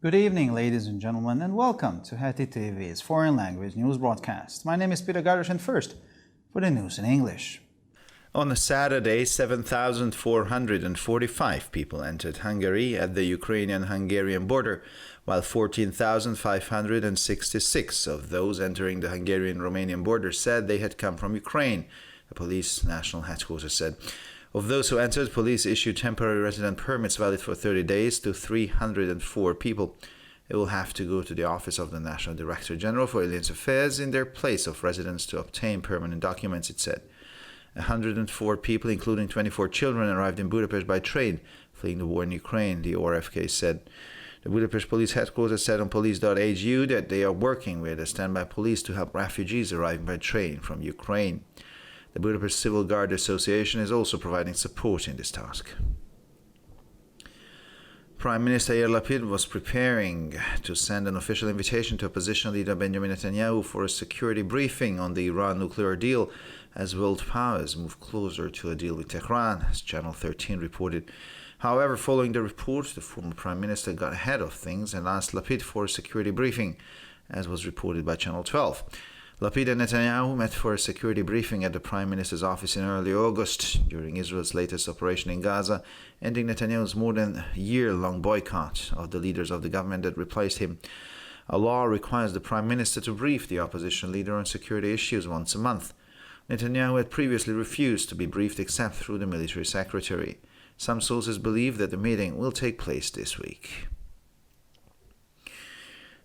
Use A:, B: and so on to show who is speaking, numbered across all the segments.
A: Good evening, ladies and gentlemen, and welcome to Heti TV's foreign language news broadcast. My name is Peter Gardosh, and first, for the news in English.
B: On Saturday, 7,445 people entered Hungary at the Ukrainian-Hungarian border, while 14,566 of those entering the Hungarian-Romanian border said they had come from Ukraine, the police national headquarters said. Of those who entered, police issued temporary resident permits valid for 30 days to 304 people. They will have to go to the office of the National Director General for Alien Affairs in their place of residence to obtain permanent documents, it said. 104 people, including 24 children, arrived in Budapest by train, fleeing the war in Ukraine, the ORFK said. The Budapest Police Headquarters said on police.hu that they are working with a standby police to help refugees arriving by train from Ukraine. The Budapest Civil Guard Association is also providing support in this task. Prime Minister Yair Lapid was preparing to send an official invitation to opposition leader Benjamin Netanyahu for a security briefing on the Iran nuclear deal as world powers move closer to a deal with Tehran, as Channel 13 reported. However, following the report, the former Prime Minister got ahead of things and asked Lapid for a security briefing, as was reported by Channel 12. Lapid and Netanyahu met for a security briefing at the Prime Minister's office in early August during Israel's latest operation in Gaza, ending Netanyahu's more than year-long boycott of the leaders of the government that replaced him. A law requires the Prime Minister to brief the opposition leader on security issues once a month. Netanyahu had previously refused to be briefed except through the military secretary. Some sources believe that the meeting will take place this week.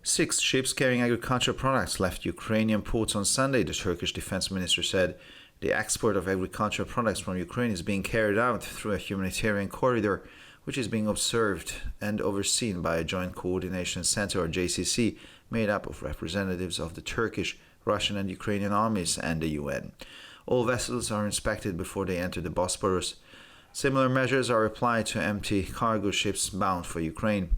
B: 6 ships carrying agricultural products left Ukrainian ports on Sunday, the Turkish defense minister said. The export of agricultural products from Ukraine is being carried out through a humanitarian corridor, which is being observed and overseen by a Joint Coordination Center, or JCC, made up of representatives of the Turkish, Russian and Ukrainian armies and the UN. All vessels are inspected before they enter the Bosporus. Similar measures are applied to empty cargo ships bound for Ukraine.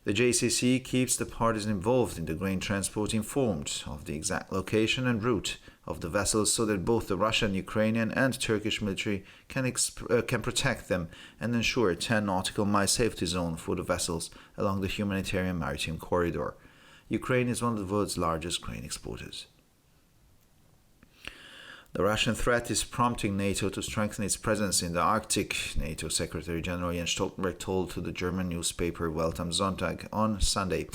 B: The JCC keeps the parties involved in the grain transport informed of the exact location and route of the vessels so that both the Russian, Ukrainian and Turkish military can protect them and ensure a 10 nautical mile safety zone for the vessels along the humanitarian maritime corridor. Ukraine is one of the world's largest grain exporters. The Russian threat is prompting NATO to strengthen its presence in the Arctic, NATO Secretary General Jens Stoltenberg told to the German newspaper Welt am Sonntag on Sunday.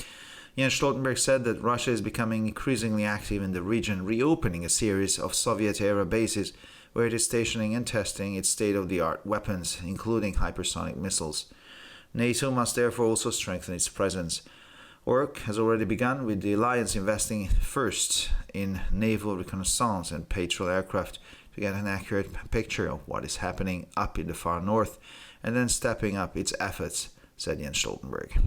B: Jens Stoltenberg said that Russia is becoming increasingly active in the region, reopening a series of Soviet-era bases where it is stationing and testing its state-of-the-art weapons, including hypersonic missiles. NATO must therefore also strengthen its presence. Work has already begun, with the alliance investing first in naval reconnaissance and patrol aircraft to get an accurate picture of what is happening up in the far north, and then stepping up its efforts, said Jens Stoltenberg.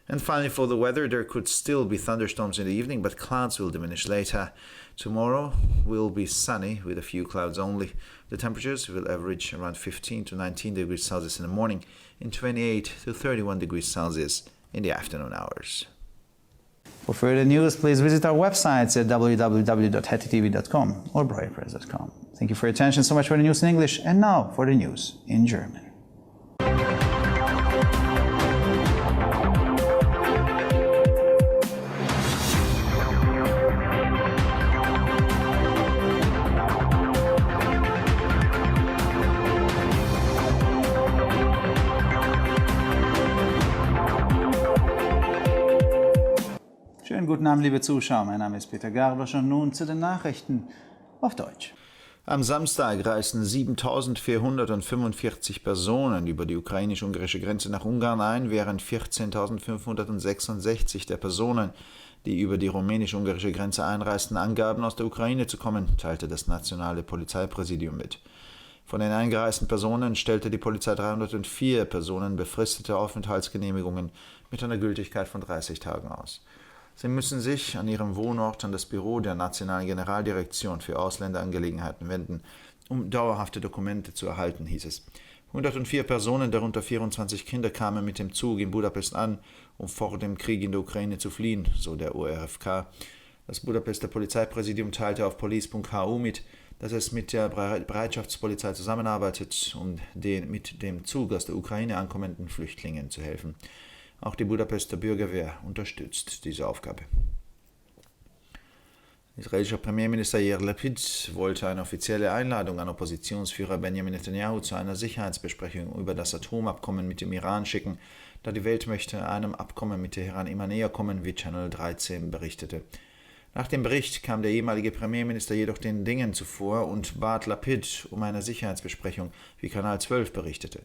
B: And finally, for the weather, there could still be thunderstorms in the evening, but clouds will diminish later. Tomorrow will be sunny with a few clouds only. The temperatures will average around 15 to 19 degrees Celsius in the morning and 28 to 31 degrees Celsius in the afternoon hours.
A: For further news, please visit our websites at www.hetitv.com or breuerpress.com. Thank you for your attention. So much for the news in English, and now for the news in German. Schönen guten Abend, liebe Zuschauer. Mein Name ist Peter Gardosh und nun zu den Nachrichten auf Deutsch.
B: Am Samstag reisten 7.445 Personen über die ukrainisch-ungarische Grenze nach Ungarn ein, während 14.566 der Personen, die über die rumänisch-ungarische Grenze einreisten, angaben, aus der Ukraine zu kommen, teilte das nationale Polizeipräsidium mit. Von den eingereisten Personen stellte die Polizei 304 Personen befristete Aufenthaltsgenehmigungen mit einer Gültigkeit von 30 Tagen aus. Sie müssen sich an ihrem Wohnort an das Büro der Nationalen Generaldirektion für Ausländerangelegenheiten wenden, um dauerhafte Dokumente zu erhalten, hieß es. 104 Personen, darunter 24 Kinder, kamen mit dem Zug in Budapest an, um vor dem Krieg in der Ukraine zu fliehen, so der ORFK. Das Budapester Polizeipräsidium teilte auf police.hu mit, dass es mit der Bereitschaftspolizei zusammenarbeitet, um den mit dem Zug aus der Ukraine ankommenden Flüchtlingen zu helfen. Auch die Budapester Bürgerwehr unterstützt diese Aufgabe. Israelischer Premierminister Yair Lapid wollte eine offizielle Einladung an Oppositionsführer Benjamin Netanyahu zu einer Sicherheitsbesprechung über das Atomabkommen mit dem Iran schicken, da die Welt möchte einem Abkommen mit Teheran immer näher kommen, wie Channel 13 berichtete. Nach dem Bericht kam der ehemalige Premierminister jedoch den Dingen zuvor und bat Lapid um eine Sicherheitsbesprechung, wie Kanal 12 berichtete.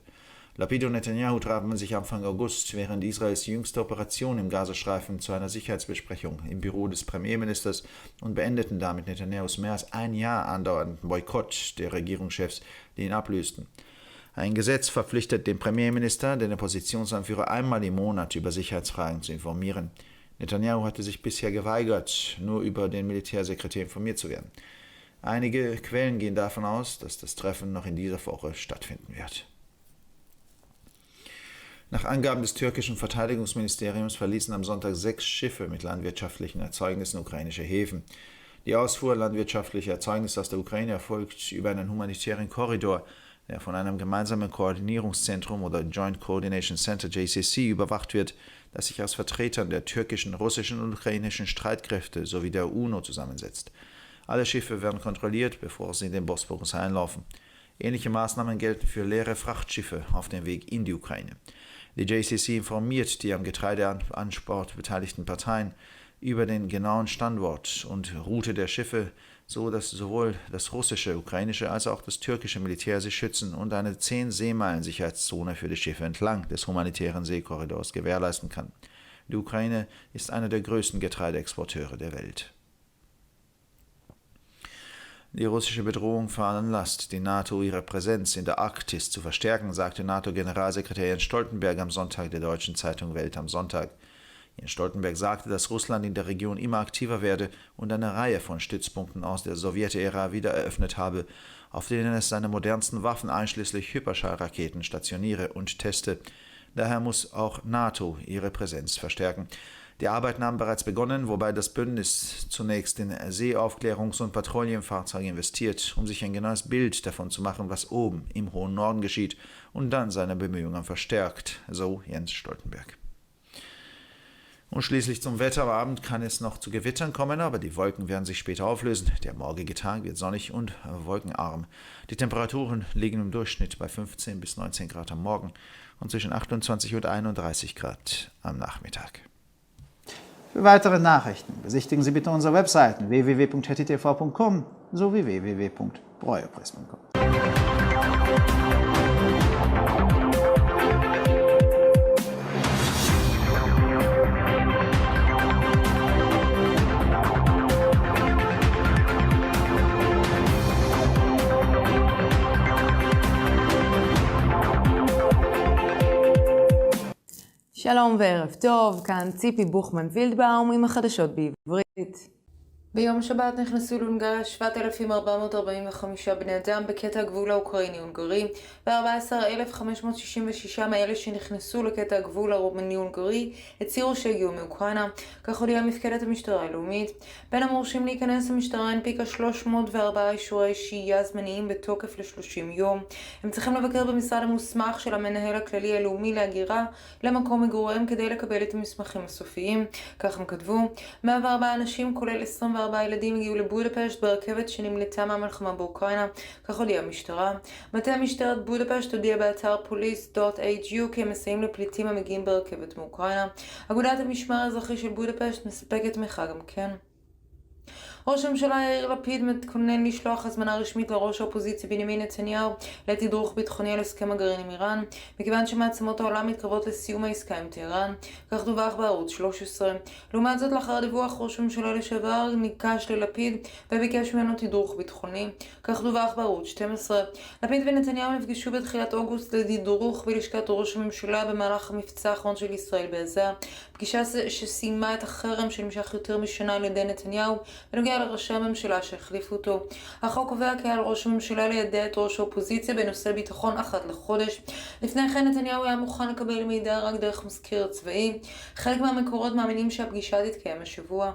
B: Lapid und Netanyahu trafen sich Anfang August während Israels jüngster Operation im Gazastreifen zu einer Sicherheitsbesprechung im Büro des Premierministers und beendeten damit Netanyahus mehr als ein Jahr andauernden Boykott der Regierungschefs, die ihn ablösten. Ein Gesetz verpflichtet den Premierminister, den Oppositionsanführer, einmal im Monat über Sicherheitsfragen zu informieren. Netanyahu hatte sich bisher geweigert, nur über den Militärsekretär informiert zu werden. Einige Quellen gehen davon aus, dass das Treffen noch in dieser Woche stattfinden wird. Nach Angaben des türkischen Verteidigungsministeriums verließen am Sonntag 6 Schiffe mit landwirtschaftlichen Erzeugnissen ukrainische Häfen. Die Ausfuhr landwirtschaftlicher Erzeugnisse aus der Ukraine erfolgt über einen humanitären Korridor, der von einem gemeinsamen Koordinierungszentrum oder Joint Coordination Center JCC überwacht wird, das sich aus Vertretern der türkischen, russischen und ukrainischen Streitkräfte sowie der UNO zusammensetzt. Alle Schiffe werden kontrolliert, bevor sie in den Bosporus einlaufen. Ähnliche Maßnahmen gelten für leere Frachtschiffe auf dem Weg in die Ukraine. Die JCC informiert die am Getreideansport beteiligten Parteien über den genauen Standort und Route der Schiffe, so dass sowohl das russische, ukrainische als auch das türkische Militär sich schützen und eine 10 Seemeilen Sicherheitszone für die Schiffe entlang des humanitären Seekorridors gewährleisten kann. Die Ukraine ist einer der größten Getreideexporteure der Welt. Die russische Bedrohung veranlasst die NATO, ihre Präsenz in der Arktis zu verstärken, sagte NATO-Generalsekretär Jens Stoltenberg am Sonntag der deutschen Zeitung Welt am Sonntag. Jens Stoltenberg sagte, dass Russland in der Region immer aktiver werde und eine Reihe von Stützpunkten aus der Sowjetära wieder eröffnet habe, auf denen es seine modernsten Waffen einschließlich Hyperschallraketen stationiere und teste. Daher muss auch NATO ihre Präsenz verstärken. Die Arbeiten haben bereits begonnen, wobei das Bündnis zunächst in Seeaufklärungs- und Patrouillenfahrzeuge investiert, um sich ein genaues Bild davon zu machen, was oben im hohen Norden geschieht, und dann seine Bemühungen verstärkt, so Jens Stoltenberg. Und schließlich zum Wetter. Am Abend kann es noch zu Gewittern kommen, aber die Wolken werden sich später auflösen. Der morgige Tag wird sonnig und wolkenarm. Die Temperaturen liegen im Durchschnitt bei 15 bis 19 Grad am Morgen und zwischen 28 und 31 Grad am Nachmittag.
A: Für weitere Nachrichten besichtigen Sie bitte unsere Webseiten www.hettitv.com sowie www.breuerpress.com.
C: שלום וערב טוב, כאן ציפי בוכמן וילדבאום עם החדשות בעברית. ביום שבת נכנסו להונגריה 7,445 בני אדם בקטע הגבול האוקראיני-הונגרי, ו-14,566 מאלה שנכנסו לקטע הגבול הרומני-הונגרי הצהירו שהגיעו מאוקראינה, כך הודיעה מפקדת המשטרה הלאומית. בין המורשים להיכנס המשטרה הנפיקה 304 אישורי שהייה זמניים בתוקף ל-30 יום. הם צריכים לבקר במשרד המוסמך של המנהל הכללי הלאומי להגירה למקום מגוריהם כדי לקבל את המסמכים הסופיים, כך הם כתבו. 104 אנשים כולל 24 ילדים הגיעו לבודפשט ברכבת שנמלטה מהמלחמה באוקראינה, כך הודיעה המשטרה. מטה משטרת בודפשט הודיע באתר police.hu כי הם מסייעים לפליטים המגיעים ברכבת מאוקראינה. אגודת המשמר האזרחי של בודפשט מספקת תמיכה גם כן. ראש הממשלה יאיר לפיד מתכונן לשלוח הזמנה רשמית לראש האופוזיציה בנימין נתניהו לתדרוך ביטחוני על הסכם הגרעין עם איראן, מכיוון שמעצמות העולם מתקרבות לסיום העסקה עם טהרן, כך דווח בערוץ 13. לעומת זאת, לאחר דיווח ראש הממשלה לשעבר ניגש ללפיד וביקש ממנו תדרוך ביטחוני, כך דווח בערוץ 12. לפיד ונתניהו נפגשו בתחילת אוגוסט לתדרוך בלשכת ראש הממשלה במהלך המבצע האחרון של ישראל בעזה, פגישה שסיימה את החרם שנמשך יותר משנה על ידי נתניהו בנוגע לראשי הממשלה שהחליפו אותו. החוק קובע כי על ראש הממשלה לידע את ראש האופוזיציה בנושא ביטחון אחת לחודש. לפני כן נתניהו היה מוכן לקבל מידע רק דרך מזכיר צבאי. חלק מהמקורות מאמינים שהפגישה תתקיים השבוע.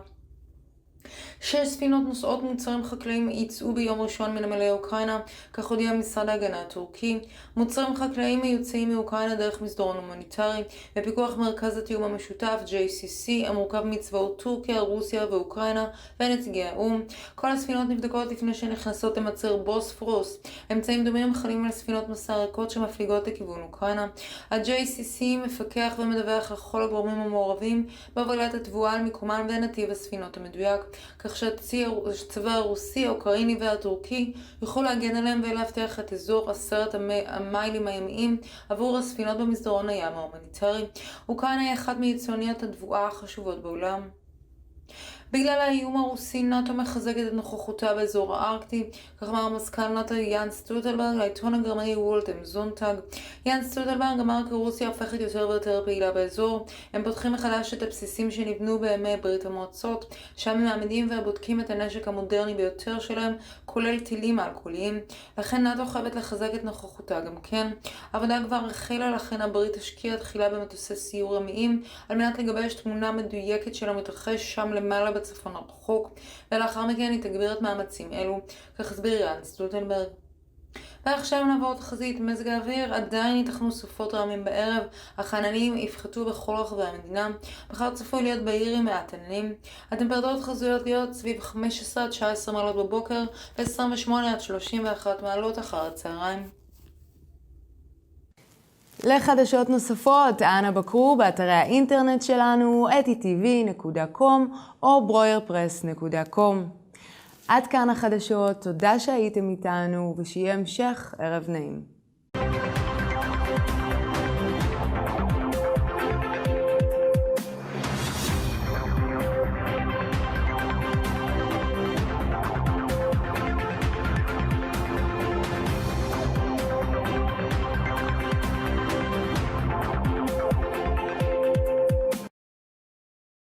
C: 6 ספינות נושאות מוצרים חקלאיים יצאו ביום ראשון מנמלי אוקראינה, כך הודיע משרד ההגנה הטורקי. מוצרים חקלאיים מיוצאים מאוקראינה דרך מסדרון הומניטרי, בפיקוח מרכז התיאום המשותף JCC, המורכב מצבאות טורקיה, רוסיה ואוקראינה ונציגי האו"ם. כל הספינות נבדקות לפני שנכנסות למצר בוספורוס. אמצעים דומים חלים על ספינות מסע ריקות שמפליגות לכיוון אוקראינה. ה-JCC מפקח ומדווח לכל הגורמים המעורבים בהובלת התבואה על מיקומן ונתיב הספינות המדויק, כך שהצבא הרוסי, האוקראיני והטורקי יוכלו להגן עליהם ולהבטיח את אזור 10 המיילים הימיים עבור הספינות במסדרון הים ההומניטרי. אוקראינה היא אחת מיצואניות התבואה החשובות בעולם. בגלל האיום הרוסי, נאט"ו מחזקת את נוכחותה באזור הארקטי, כך אמר מזכ"ל נאט"ו יאן סטולטנברג לעיתון הגרמני וולטם זונטאג. יאן סטולטנברג אמר כי רוסיה הופכת יותר ויותר פעילה באזור. הם פותחים מחדש את הבסיסים שנבנו בימי ברית המועצות, שם הם מעמידים ובודקים את הנשק המודרני ביותר שלהם, כולל טילים אלכוהוליים. לכן נאט"ו חייבת לחזק את נוכחותה גם כן. העבודה כבר החלה, לכן הברית השקיעה תחילה במטוסי סיור ימיים, על מנת לגבש תמונה מדויקת של המתרחש שם למעלה בצפון הרחוק, ולאחר מכן היא תגביר את מאמצים אלו, כך הסביר יאן סטולטנברג. ועכשיו נעבור תחזית מזג האוויר. עדיין ייתכנו סופות רעמים בערב, אך העננים יפחתו בכל רחבי המדינה. מחר צפוי להיות בהיר עם מעט עננים. הטמפרטורות חזויות להיות סביב 15 עד 19 מעלות בבוקר ו-28 עד 31 מעלות אחר הצהריים.
D: לחדשות נוספות, אנא בקרו באתרי האינטרנט שלנו, etitv.com או broyerpress.com. עד כאן החדשות, תודה שהייתם איתנו ושיהיה המשך ערב נעים.